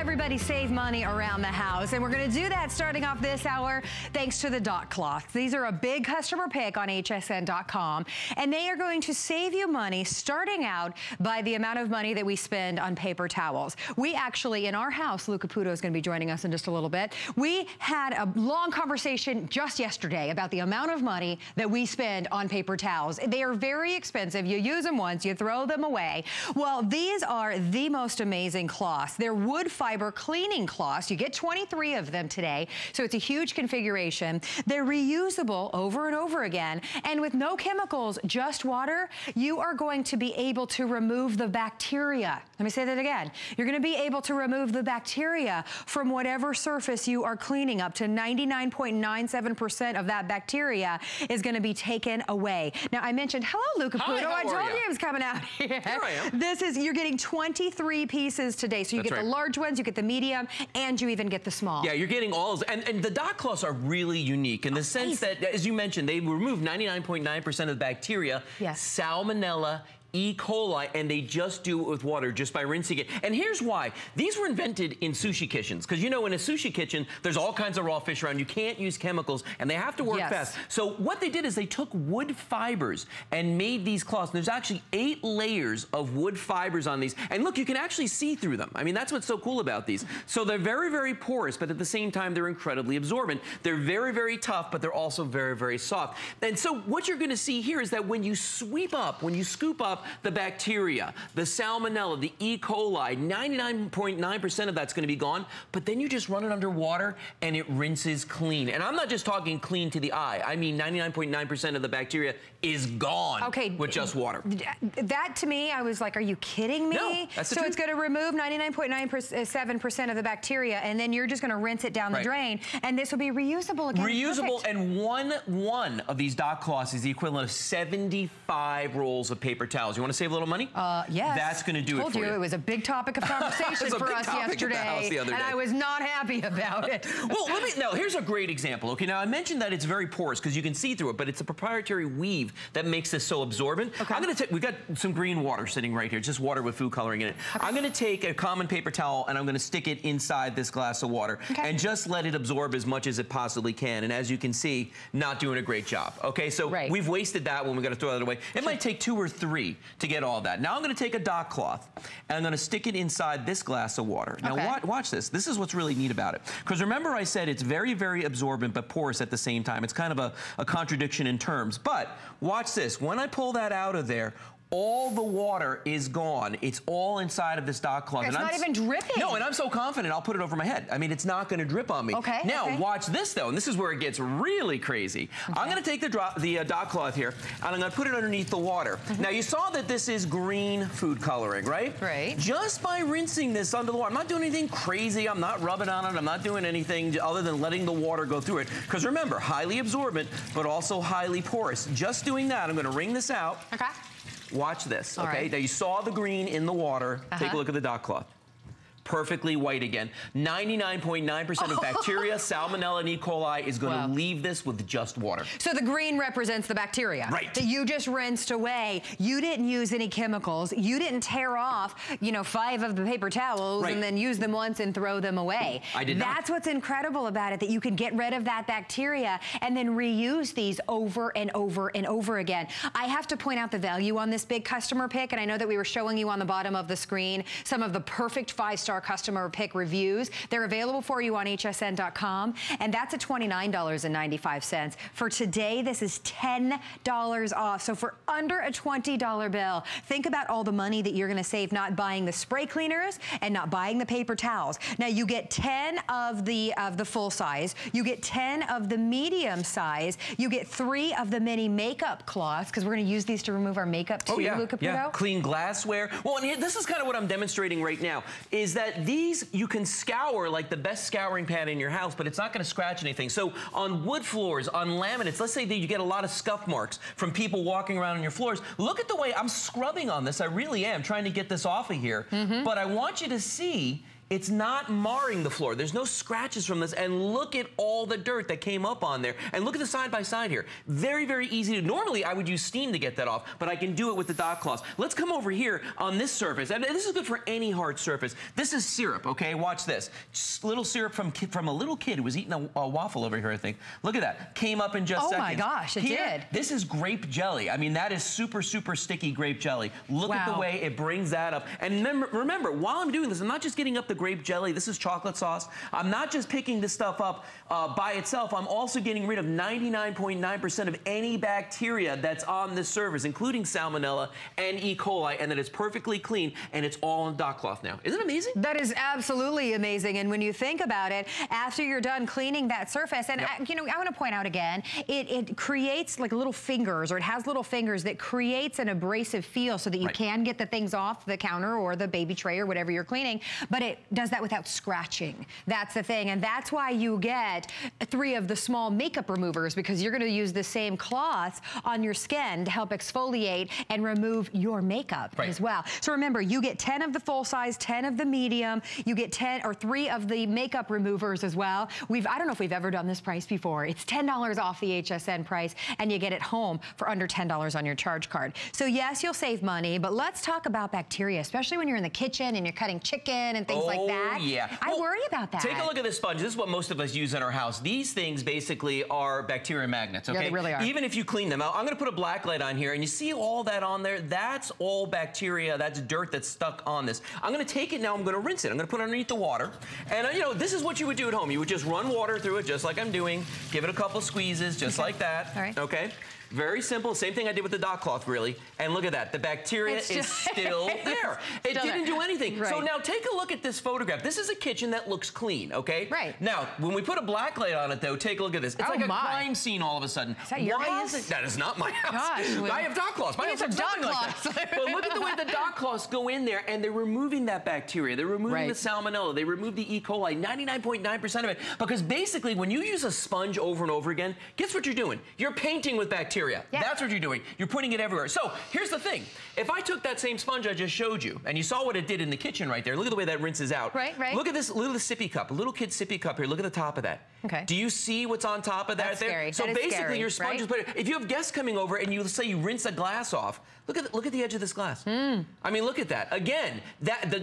everybody save money around the house. And we're gonna do that starting off this hour thanks to the dot cloths. These are a big customer pick on hsn.com, and they are going to save you money starting out by the amount of money that we spend on paper towels. We actually, in our house, Luca Puto is gonna be joining us in just a little bit. We had a long conversation just yesterday about the amount of money that we spend on paper towels. They are very expensive. You use them once, you throw them away. Well, these are the most amazing cloths. They're wood fiber cleaning cloths. You get 23 of them today, so it's a huge configuration. They're reusable over and over again, and with no chemicals, just water, you are going to be able to remove the bacteria. Let me say that again. You're gonna be able to remove the bacteria from whatever surface you are cleaning. Up to 99.97% of that bacteria is gonna be taken away. Now, I mentioned, hello, Luca Puto. I told you he was coming out here. Here I am. You're getting 23 pieces today. So you get the large ones, you get the medium, and you even get the small. Yeah, you're getting all of them. And the dot cloths are really unique in the sense that, as you mentioned, they remove 99.9% of the bacteria, salmonella, E. coli, and they just do it with water just by rinsing it. And here's why. These were invented in sushi kitchens, because you know in a sushi kitchen, there's all kinds of raw fish around. You can't use chemicals, and they have to work fast. So what they did is they took wood fibers and made these cloths. And there's actually 8 layers of wood fibers on these. And look, you can actually see through them. I mean, that's what's so cool about these. So they're very, very porous, but at the same time, they're incredibly absorbent. They're very, very tough, but they're also very, very soft. And so what you're gonna see here is that when you scoop up the bacteria, the salmonella, the E. coli, 99.9% of that's gonna be gone, but then you just run it under water and it rinses clean. And I'm not just talking clean to the eye. I mean 99.9% of the bacteria is gone with just water. That to me, I was like, are you kidding me? No, that's the truth. So it's gonna remove 99.97% of the bacteria, and then you're just gonna rinse it down the drain, and this will be reusable again. Reusable, and one of these dot cloths is the equivalent of 75 rolls of paper towels. You wanna save a little money? Yes. That's going to do it for you. It was a big topic of conversation for us yesterday, and I was not happy about it. Well, now here's a great example. Okay, now I mentioned that it's very porous because you can see through it, but it's a proprietary weave that makes this so absorbent. I'm going to take, we've got some green water sitting right here, just water with food coloring in it. I'm going to take a common paper towel and I'm going to stick it inside this glass of water and just let it absorb as much as it possibly can. And as you can see, not doing a great job. Okay, so we've wasted that one. We've got to throw that away. It might take 2 or 3 to get all that. Now I'm going to take a dot cloth and I'm going to stick it inside this glass of water. Now watch this. This is what's really neat about it. Because remember I said it's very, very absorbent but porous at the same time. It's kind of a contradiction in terms. But watch this. When I pull that out of there, all the water is gone. It's all inside of this dot cloth. It's not even dripping. No, and I'm so confident I'll put it over my head. I mean, it's not gonna drip on me. Now, watch this though, and this is where it gets really crazy. I'm gonna take the dot cloth here, and I'm gonna put it underneath the water. Now, you saw that this is green food coloring, right? Right. Just by rinsing this under the water, I'm not doing anything crazy, I'm not rubbing on it, I'm not doing anything other than letting the water go through it. Because remember, highly absorbent, but also highly porous. Just doing that, I'm gonna wring this out. Watch this, okay? Now you saw the green in the water. Take a look at the dot cloth. Perfectly white again. 99.9% of bacteria, salmonella, and E. coli is going to leave this with just water. So the green represents the bacteria. Right. That you just rinsed away. You didn't use any chemicals. You didn't tear off, you know, 5 of the paper towels and then use them once and throw them away. I did not. That's what's incredible about it, that you can get rid of that bacteria and then reuse these over and over and over again. I have to point out the value on this big customer pick, and I know that we were showing you on the bottom of the screen some of the perfect 5-star customer pick reviews. They're available for you on hsn.com, and that's at $29.95. For today, this is $10 off. So for under a $20 bill, think about all the money that you're gonna save not buying the spray cleaners and not buying the paper towels. Now you get 10 of the full size, you get 10 of the medium size, you get 3 of the mini makeup cloths, because we're gonna use these to remove our makeup too, Luca Puto. Clean glassware. Well, and this is kind of what I'm demonstrating right now, is that these you can scour like the best scouring pad in your house, but it's not going to scratch anything. So on wood floors, on laminates, let's say that you get a lot of scuff marks from people walking around on your floors. Look at the way I'm scrubbing on this. I really am trying to get this off of here. But I want you to see It's not marring the floor. There's no scratches from this. And look at all the dirt that came up on there. And look at the side by side here. Very, very easy to, normally I would use steam to get that off, but I can do it with the dot cloths. Let's come over here on this surface. And this is good for any hard surface. This is syrup, okay? Watch this. Just little syrup from a little kid who was eating a waffle over here, I think. Look at that. Came up in just seconds. Oh my gosh, it did. This is grape jelly. I mean, that is super, super sticky grape jelly. Look at the way it brings that up. And remember, while I'm doing this, I'm not just getting up the grape jelly. This is chocolate sauce. I'm not just picking this stuff up by itself. I'm also getting rid of 99.9% of any bacteria that's on this surface, including salmonella and E. coli, and that it's perfectly clean, and it's all on dot cloth now. Isn't it amazing? That is absolutely amazing. And when you think about it, after you're done cleaning that surface, and you know, I want to point out again, it creates like little fingers, or it has little fingers that creates an abrasive feel so that you can get the things off the counter or the baby tray or whatever you're cleaning, but it does that without scratching. That's the thing. And that's why you get 3 of the small makeup removers, because you're going to use the same cloths on your skin to help exfoliate and remove your makeup as well. So remember, you get 10 of the full size, 10 of the medium, you get 10 or 3 of the makeup removers as well. I don't know if we've ever done this price before. It's $10 off the HSN price, and you get it home for under $10 on your charge card. So yes, you'll save money, but let's talk about bacteria, especially when you're in the kitchen and you're cutting chicken and things like that. I worry about that. Take a look at this sponge. This is what most of us use in our house. These things basically are bacteria magnets, okay? Yeah, they really are. Even if you clean them out, I'm going to put a black light on here, and you see all that on there? That's all bacteria. That's dirt that's stuck on this. I'm going to take it now. I'm going to rinse it. I'm going to put it underneath the water. And, you know, this is what you would do at home. You would just run water through it just like I'm doing. Give it a couple squeezes just like that. All right. Okay? Very simple. Same thing I did with the dot cloth, really. And look at that. The bacteria is still there. It didn't do anything. Right. So now take a look at this photograph. This is a kitchen that looks clean, okay? Right. Now, when we put a black light on it, though, take a look at this. It's like a crime scene all of a sudden. Is that your house? That is not my house. Gosh. I have dot cloths. My house has nothing like that. But look at the way the dot cloths go in there, and they're removing that bacteria. They're removing the salmonella. They remove the E. coli, 99.9% of it. Because basically, when you use a sponge over and over again, guess what you're doing? You're painting with bacteria. Yeah. That's what you're doing. You're putting it everywhere. So here's the thing. If I took that same sponge I just showed you, and you saw what it did in the kitchen right there, look at the way that rinses out. Right. Look at this little sippy cup, a little kid's sippy cup here. Look at the top of that. Okay. Do you see what's on top of that? That's scary. So that basically, scary, your sponge is put. If you have guests coming over and you say you rinse a glass off, look at the edge of this glass. I mean, look at that. Again,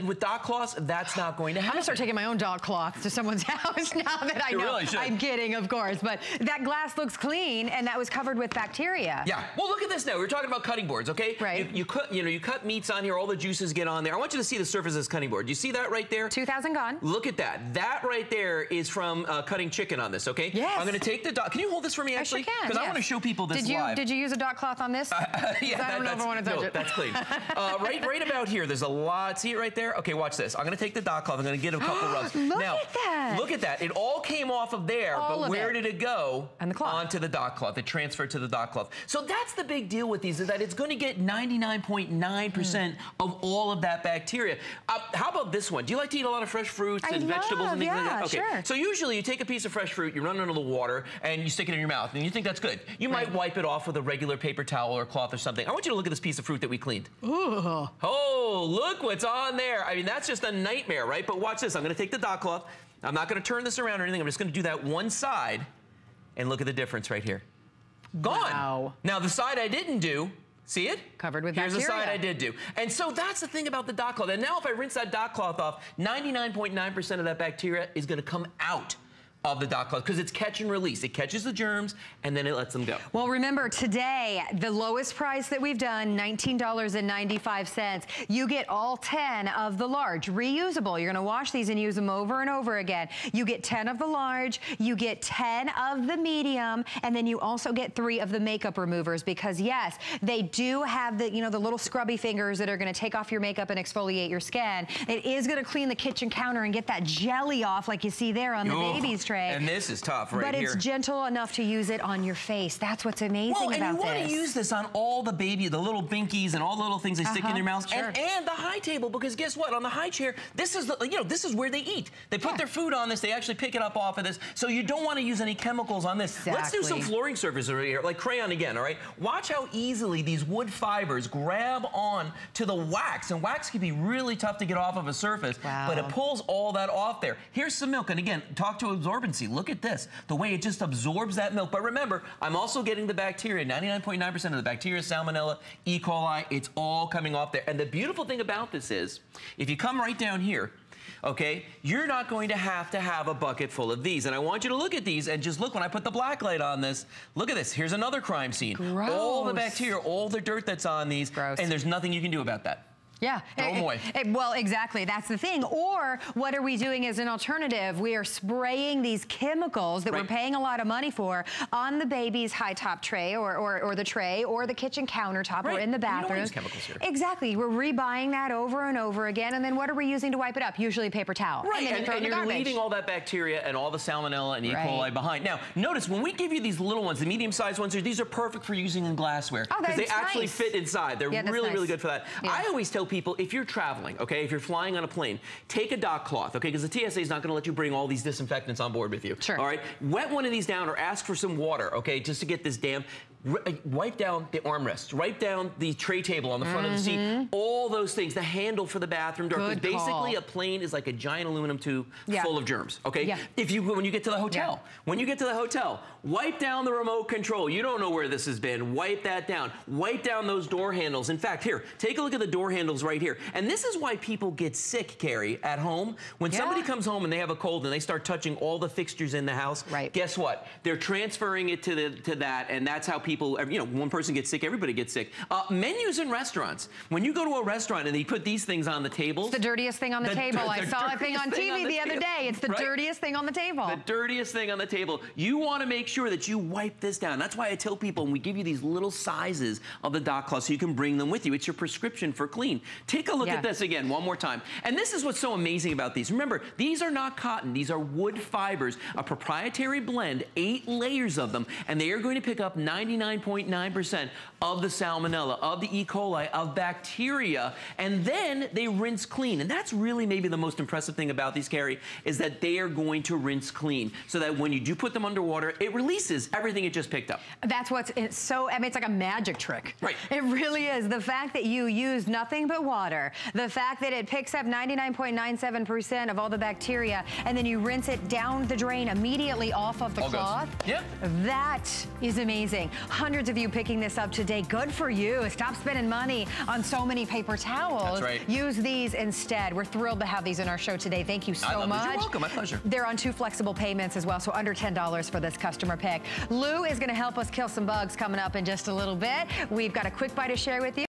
with dot cloths, that's not going to happen. I'm gonna start taking my own dot cloth to someone's house now that I know. Really should. I'm kidding, of course, but that glass looks clean, and that was covered with bacteria. Yeah. Well, look at this now. We were talking about cutting boards, okay? Right. You cut meats on here. All the juices get on there. I want you to see the surface of this cutting board. Do you see that right there? 2,000 gone. Look at that. That right there is from cutting chicken on this, okay? Yes. I'm going to take the dot. Can you hold this for me, actually? I sure can. Because I want to show people this live. Did you use a dot cloth on this? Yeah, I don't know if I want to touch it. That's clean. Right about here, there's a lot. See it right there? Okay, watch this. I'm going to take the dot cloth. I'm going to get a couple rubs. Look at that. Look at that. It all came off of there, but where did it go? On the cloth. Onto the dot cloth. It transferred to the dot cloth. So that's the big deal with these, is that it's going to get 99.9% of all of that bacteria. How about this one? Do you like to eat a lot of fresh fruits and vegetables and things like that? Okay. Sure. So usually you take a piece of fresh fruit, you run it under the water, and you stick it in your mouth, and you think that's good. You might wipe it off with a regular paper towel or cloth or something. I want you to look at this piece of fruit that we cleaned. Ooh. Oh, look what's on there. I mean, that's just a nightmare, right? But watch this. I'm going to take the dot cloth. I'm not going to turn this around or anything. I'm just going to do that one side, and look at the difference right here. Gone. Wow. Now, the side I didn't do, see it? Covered with bacteria. Here's the side I did do. And so that's the thing about the dot cloth. And now if I rinse that dot cloth off, 99.9% of that bacteria is going to come out of the dot cloth, because it's catch and release. It catches the germs, and then it lets them go. Well, remember, today, the lowest price that we've done, $19.95. You get all 10 of the large, reusable. You're going to wash these and use them over and over again. You get 10 of the large, you get 10 of the medium, and then you also get 3 of the makeup removers, because yes, they do have the, the little scrubby fingers that are going to take off your makeup and exfoliate your skin. It is going to clean the kitchen counter and get that jelly off like you see there on the baby's tray. tray. And this is tough right here. But it's gentle enough to use it on your face. That's what's amazing about this. And you want to use this on all the little binkies and all the little things they stick in their mouths. Sure. And the high table, because guess what? On the high chair, this is this is where they eat. They put their food on this. They actually pick it up off of this. So you don't want to use any chemicals on this. Exactly. Let's do some flooring surface over here, like crayon again, all right? Watch how easily these wood fibers grab on to the wax. And wax can be really tough to get off of a surface, but it pulls all that off there. Here's some milk. And again, talk to absorbency. Look at this. The way it just absorbs that milk. But remember, I'm also getting the bacteria. 99.9% of the bacteria, salmonella, E. coli, it's all coming off there. And the beautiful thing about this is, if you come right down here, okay, you're not going to have a bucket full of these. And I want you to look at these and just look when I put the black light on this. Look at this. Here's another crime scene. Gross. All the bacteria, all the dirt that's on these. Gross. And there's nothing you can do about that. Yeah. Throw them away. Well, exactly. That's the thing. Or what are we doing as an alternative? We are spraying these chemicals that we're paying a lot of money for on the baby's high top tray or the tray or the kitchen countertop or in the bathroom. We don't use chemicals here. Exactly. We're rebuying that over and over again. And then what are we using to wipe it up? Usually paper towel. Right. And you're leaving all that bacteria and all the salmonella and E. coli behind. Now, notice when we give you these little ones, the medium-sized ones, these are perfect for using in glassware. Oh, that's because they actually fit inside. They're really good for that. Yeah. I always tell people, if you're traveling, okay, if you're flying on a plane, take a dock cloth, okay, because the TSA is not going to let you bring all these disinfectants on board with you. Sure. All right, wet one of these down or ask for some water, okay, just to get this damp. Wipe down the armrests, wipe down the tray table on the front of the seat, all those things, the handle for the bathroom door. Because basically a plane is like a giant aluminum tube full of germs, okay? Yeah. When you get to the hotel, wipe down the remote control. You don't know where this has been. Wipe that down. Wipe down those door handles. In fact, here, take a look at the door handles right here. And this is why people get sick, Carrie, at home. When somebody comes home and they have a cold and they start touching all the fixtures in the house, guess what? They're transferring it to that, and that's how people, one person gets sick, everybody gets sick. Menus in restaurants. When you go to a restaurant and they put these things on the tables. It's the dirtiest thing on the table. I saw a thing on TV the other day. It's the dirtiest thing on the table. The dirtiest thing on the table. You want to make sure that you wipe this down. That's why I tell people, when we give you these little sizes of the dock cloth so you can bring them with you. It's your prescription for clean. Take a look at this again one more time. And this is what's so amazing about these. Remember, these are not cotton. These are wood fibers, a proprietary blend, 8 layers of them, and they are going to pick up 99.9% of the salmonella, of the E. coli, of bacteria, and then they rinse clean. And that's really maybe the most impressive thing about these, Carrie, is that they are going to rinse clean so that when you do put them underwater, it releases everything it just picked up. That's what's so, I mean, it's like a magic trick. Right. It really is. The fact that you use nothing but water, the fact that it picks up 99.97% of all the bacteria, and then you rinse it down the drain immediately off of the cloth. Yeah. That is amazing. Hundreds of you picking this up today. Good for you. Stop spending money on so many paper towels. That's right. Use these instead. We're thrilled to have these in our show today. Thank you so much. You're welcome. My pleasure. They're on 2 flexible payments as well, so under $10 for this customer pick. Lou is going to help us kill some bugs coming up in just a little bit. We've got a quick bite to share with you.